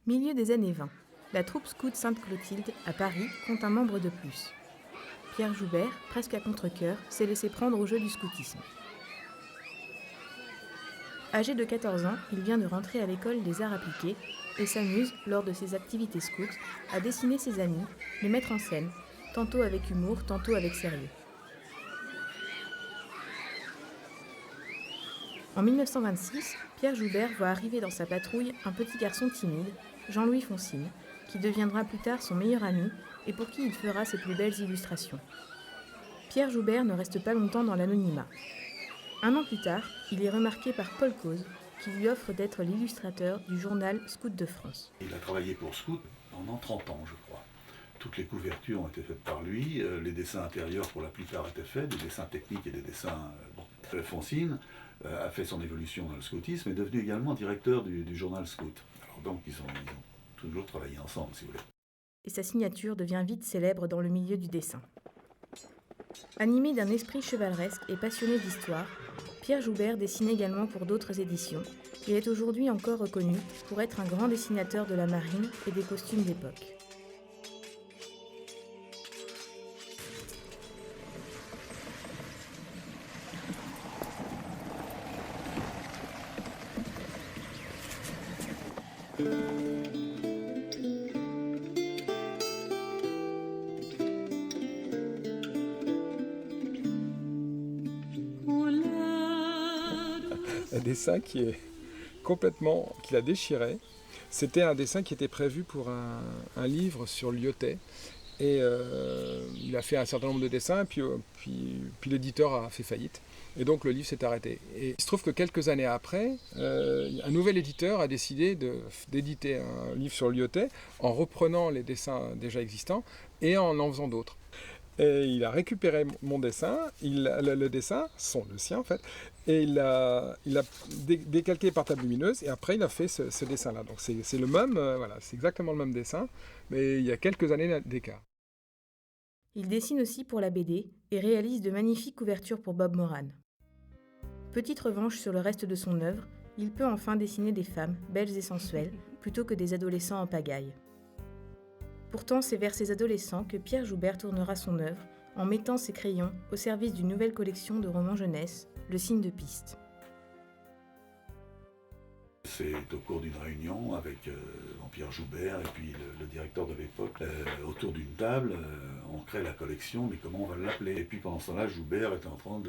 Milieu des années 20, la troupe scout Sainte-Clotilde à Paris compte un membre de plus. Pierre Joubert, presque à contre-cœur, s'est laissé prendre au jeu du scoutisme. Âgé de 14 ans, il vient de rentrer à l'école des arts appliqués et s'amuse, lors de ses activités scouts, à dessiner ses amis, les mettre en scène, tantôt avec humour, tantôt avec sérieux. En 1926, Pierre Joubert voit arriver dans sa patrouille un petit garçon timide, Jean-Louis Foncine, qui deviendra plus tard son meilleur ami et pour qui il fera ses plus belles illustrations. Pierre Joubert ne reste pas longtemps dans l'anonymat. Un an plus tard, il est remarqué par Paul Cause, qui lui offre d'être l'illustrateur du journal Scout de France. Il a travaillé pour Scout pendant 30 ans, je crois. Toutes les couvertures ont été faites par lui, les dessins intérieurs pour la plupart étaient faits, des dessins techniques et des dessins... Foncine a fait son évolution dans le scoutisme et est devenu également directeur du journal Scout. Alors donc ils ont toujours travaillé ensemble, si vous voulez. Et sa signature devient vite célèbre dans le milieu du dessin. Animé d'un esprit chevaleresque et passionné d'histoire, Pierre Joubert dessine également pour d'autres éditions et est aujourd'hui encore reconnu pour être un grand dessinateur de la marine et des costumes d'époque. Un dessin qui l'a déchiré. C'était un dessin qui était prévu pour un livre sur Lyotet. Et il a fait un certain nombre de dessins, puis l'éditeur a fait faillite. Et donc le livre s'est arrêté. Et il se trouve que quelques années après, un nouvel éditeur a décidé d'éditer un livre sur Lyotet en reprenant les dessins déjà existants et en faisant d'autres. Et il a récupéré mon dessin, le dessin, le sien en fait, et il l'a décalqué par table lumineuse, et après il a fait ce dessin-là. Donc c'est le même, c'est exactement le même dessin, mais il y a quelques années d'écart. Il dessine aussi pour la BD et réalise de magnifiques couvertures pour Bob Moran. Petite revanche sur le reste de son œuvre, il peut enfin dessiner des femmes, belles et sensuelles, plutôt que des adolescents en pagaille. Pourtant, c'est vers ces adolescents que Pierre Joubert tournera son œuvre en mettant ses crayons au service d'une nouvelle collection de romans jeunesse, Le Signe de Piste. C'est au cours d'une réunion avec Pierre Joubert et puis le directeur de l'époque, autour d'une table, on crée la collection, mais comment on va l'appeler? Et puis pendant ce temps-là, Joubert est en train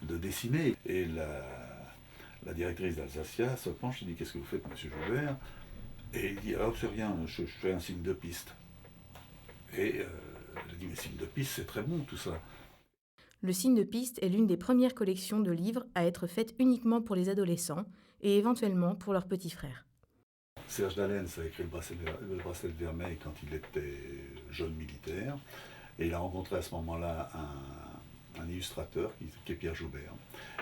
de dessiner. Et la directrice d'Alsacia se penche et dit: qu'est-ce que vous faites, monsieur Joubert? Et il dit: ah, c'est rien, je fais un signe de piste. Et elle dit: mais signe de piste, c'est très bon tout ça. Le Signe de Piste est l'une des premières collections de livres à être faite uniquement pour les adolescents et éventuellement pour leurs petits frères. Serge Dalens a écrit le bracelet de vermeil quand il était jeune militaire, et il a rencontré à ce moment-là un illustrateur qui est Pierre Joubert.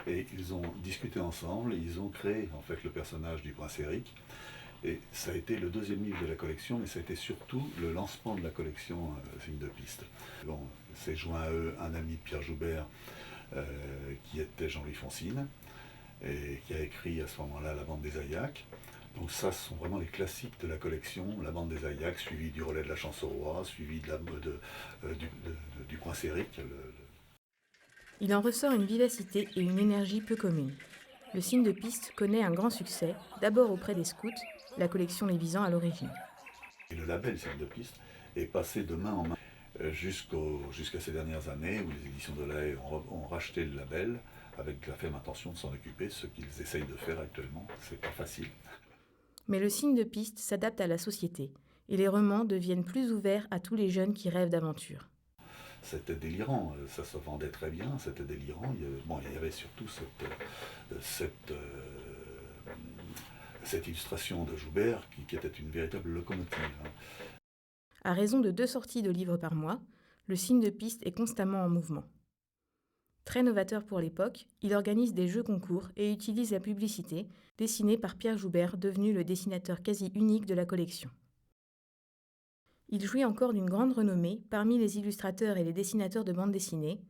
Et ils ont discuté ensemble et ils ont créé en fait le personnage du prince Éric. Et ça a été le deuxième livre de la collection, mais ça a été surtout le lancement de la collection Signe de Piste. Bon, s'est joint à eux un ami de Pierre Joubert qui était Jean-Louis Foncine, et qui a écrit à ce moment-là La Bande des Aïacs. Donc ça, ce sont vraiment les classiques de la collection, La Bande des Aïacs, suivi du Relais de la Chance au Roi, suivi du Prince Éric. Il en ressort une vivacité et une énergie peu communes. Le Signe de Piste connaît un grand succès, d'abord auprès des scouts, la collection les visant à l'origine. Et le label Signe de Piste est passé de main en main jusqu'à ces dernières années où les éditions de La Haye ont racheté le label avec la ferme intention de s'en occuper, ce qu'ils essayent de faire actuellement. C'est pas facile. Mais le Signe de Piste s'adapte à la société et les romans deviennent plus ouverts à tous les jeunes qui rêvent d'aventure. C'était délirant, ça se vendait très bien, c'était délirant. Il y avait surtout cette illustration de Joubert qui était une véritable locomotive. À raison de 2 sorties de livres par mois, le Signe de Piste est constamment en mouvement. Très novateur pour l'époque, il organise des jeux concours et utilise la publicité, dessinée par Pierre Joubert, devenu le dessinateur quasi unique de la collection. Il jouit encore d'une grande renommée parmi les illustrateurs et les dessinateurs de bande dessinée,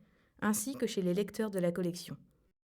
ainsi que chez les lecteurs de la collection,